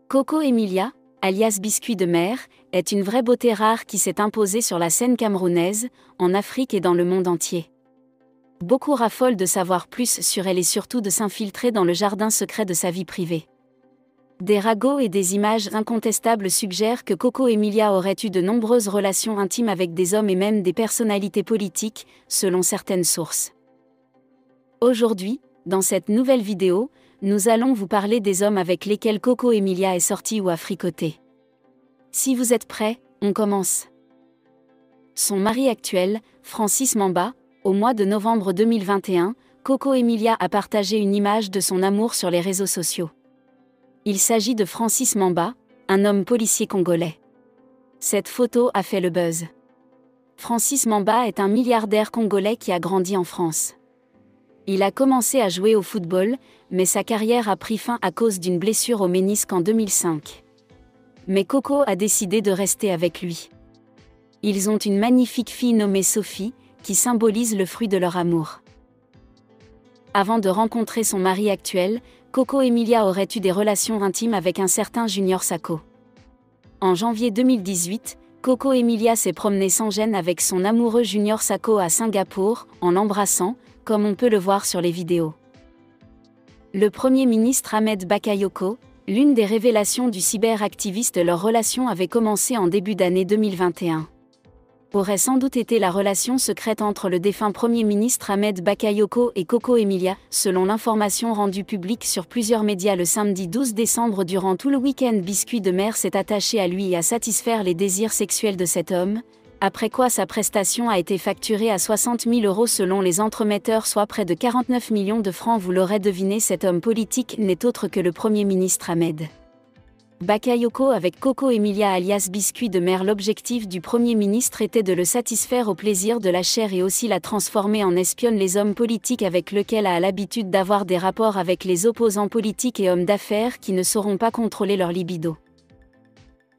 Coco Emilia, alias Biscuit de mer, est une vraie beauté rare qui s'est imposée sur la scène camerounaise, en Afrique et dans le monde entier. Beaucoup raffolent de savoir plus sur elle et surtout de s'infiltrer dans le jardin secret de sa vie privée. Des ragots et des images incontestables suggèrent que Coco Emilia aurait eu de nombreuses relations intimes avec des hommes et même des personnalités politiques, selon certaines sources. Aujourd'hui, dans cette nouvelle vidéo, nous allons vous parler des hommes avec lesquels Coco Emilia est sortie ou a fricoté. Si vous êtes prêts, on commence. Son mari actuel, Francis Mamba, au mois de novembre 2021, Coco Emilia a partagé une image de son amour sur les réseaux sociaux. Il s'agit de Francis Mamba, un homme policier congolais. Cette photo a fait le buzz. Francis Mamba est un milliardaire congolais qui a grandi en France. Il a commencé à jouer au football, mais sa carrière a pris fin à cause d'une blessure au ménisque en 2005. Mais Coco a décidé de rester avec lui. Ils ont une magnifique fille nommée Sophie, qui symbolise le fruit de leur amour. Avant de rencontrer son mari actuel, Coco Emilia aurait eu des relations intimes avec un certain Junior Sako. En janvier 2018, Coco Emilia s'est promenée sans gêne avec son amoureux Junior Sako à Singapour, en l'embrassant, comme on peut le voir sur les vidéos. Le Premier ministre Ahmed Bakayoko, l'une des révélations du cyberactiviste, leur relation avait commencé en début d'année 2021. Aurait sans doute été la relation secrète entre le défunt Premier ministre Ahmed Bakayoko et Coco Emilia, selon l'information rendue publique sur plusieurs médias le samedi 12 décembre. Durant tout le week-end, Biscuit de mer s'est attaché à lui et à satisfaire les désirs sexuels de cet homme, après quoi sa prestation a été facturée à 60 000 € selon les entremetteurs, soit près de 49 millions de francs. Vous l'aurez deviné, cet homme politique n'est autre que le Premier ministre Ahmed Bakayoko avec Coco Emilia alias Biscuit de mer. L'objectif du Premier ministre était de le satisfaire au plaisir de la chair et aussi la transformer en espionne. Les hommes politiques avec lesquels a l'habitude d'avoir des rapports avec les opposants politiques et hommes d'affaires qui ne sauront pas contrôler leur libido.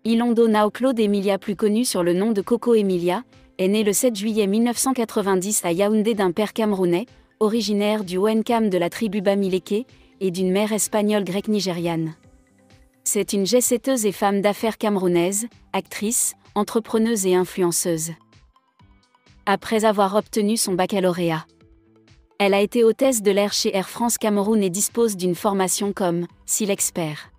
Ilondo Nao Claude Emilia, plus connu sur le nom de Coco Emilia, est né le 7 juillet 1990 à Yaoundé d'un père camerounais, originaire du Ouenkam de la tribu Bamileke, et d'une mère espagnole grecque-nigériane. C'est une jet-setteuse et femme d'affaires camerounaise, actrice, entrepreneuse et influenceuse. Après avoir obtenu son baccalauréat, elle a été hôtesse de l'air chez Air France Cameroun et dispose d'une formation comme SEAL Expert.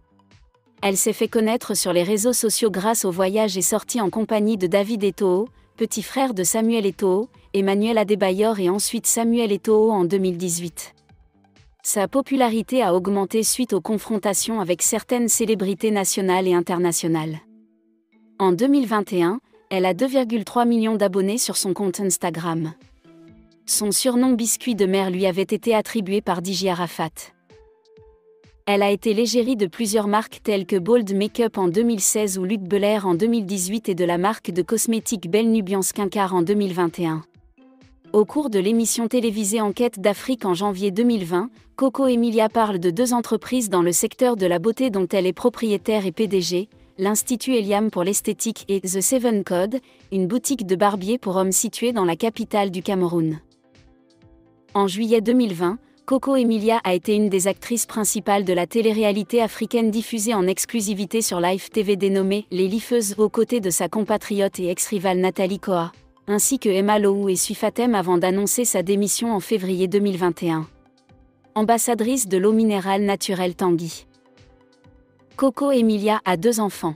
Elle s'est fait connaître sur les réseaux sociaux grâce aux voyages et sorties en compagnie de David Eto'o, petit frère de Samuel Eto'o, Emmanuel Adebayor et ensuite Samuel Eto'o en 2018. Sa popularité a augmenté suite aux confrontations avec certaines célébrités nationales et internationales. En 2021, elle a 2,3 millions d'abonnés sur son compte Instagram. Son surnom Biscuit de mer lui avait été attribué par DJ Arafat. Elle a été l'égérie de plusieurs marques telles que Bold Makeup en 2016 ou Luc Belair en 2018 et de la marque de cosmétiques Belle Nubian Skincare en 2021. Au cours de l'émission télévisée Enquête d'Afrique en janvier 2020, Coco Emilia parle de deux entreprises dans le secteur de la beauté dont elle est propriétaire et PDG, l'Institut Eliam pour l'esthétique et The Seven Code, une boutique de barbier pour hommes située dans la capitale du Cameroun. En juillet 2020, Coco Emilia a été une des actrices principales de la télé-réalité africaine diffusée en exclusivité sur Live TV dénommée Les Lifeuses, aux côtés de sa compatriote et ex-rivale Nathalie Koa, ainsi que Emma Lowou et Sufatem avant d'annoncer sa démission en février 2021. Ambassadrice de l'eau minérale naturelle Tanguy. Coco Emilia a 2 enfants.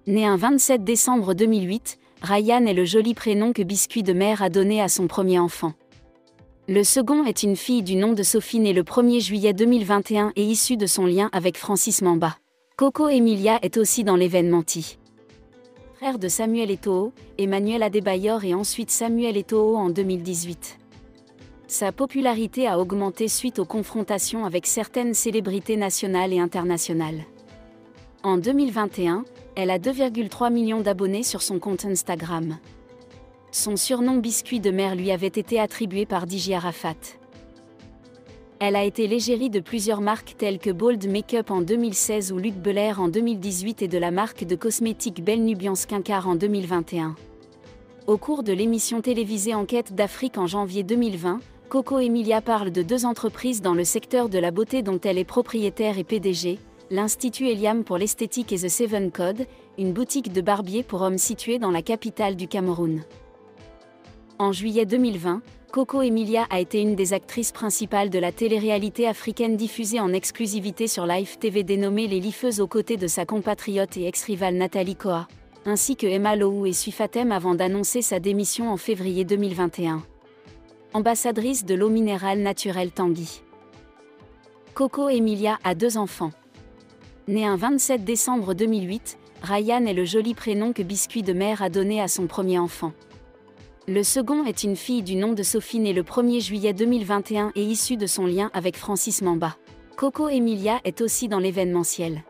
Née un 27 décembre 2008, Ryan est le joli prénom que Biscuit de mer a donné à son premier enfant. Le second est une fille du nom de Sophie née le 1er juillet 2021 et issue de son lien avec Francis Mamba. Coco Emilia est aussi dans l'événementier. Frère de Samuel Eto'o, Emmanuel Adebayor et ensuite Samuel Eto'o en 2018. Sa popularité a augmenté suite aux confrontations avec certaines célébrités nationales et internationales. En 2021, elle a 2,3 millions d'abonnés sur son compte Instagram. Son surnom Biscuit de mer lui avait été attribué par DJ Arafat. Elle a été l'égérie de plusieurs marques telles que Bold Makeup en 2016 ou Luc Belair en 2018 et de la marque de cosmétiques Belle Nubian Skincare en 2021. Au cours de l'émission télévisée Enquête d'Afrique en janvier 2020, Coco Emilia parle de deux entreprises dans le secteur de la beauté dont elle est propriétaire et PDG, l'Institut Eliam pour l'esthétique et The Seven Code, une boutique de barbier pour hommes située dans la capitale du Cameroun. En juillet 2020, Coco Emilia a été une des actrices principales de la télé-réalité africaine diffusée en exclusivité sur Live TV dénommée Les Liffeuses aux côtés de sa compatriote et ex-rivale Nathalie Koa, ainsi que Emma Lowou et Suifatem avant d'annoncer sa démission en février 2021. Ambassadrice de l'eau minérale naturelle Tanguy. Coco Emilia a 2 enfants. Née un 27 décembre 2008, Ryan est le joli prénom que Biscuit de Mer a donné à son premier enfant. Le second est une fille du nom de Sophie née le 1er juillet 2021 et issue de son lien avec Francis Mamba. Coco Emilia est aussi dans l'événementiel.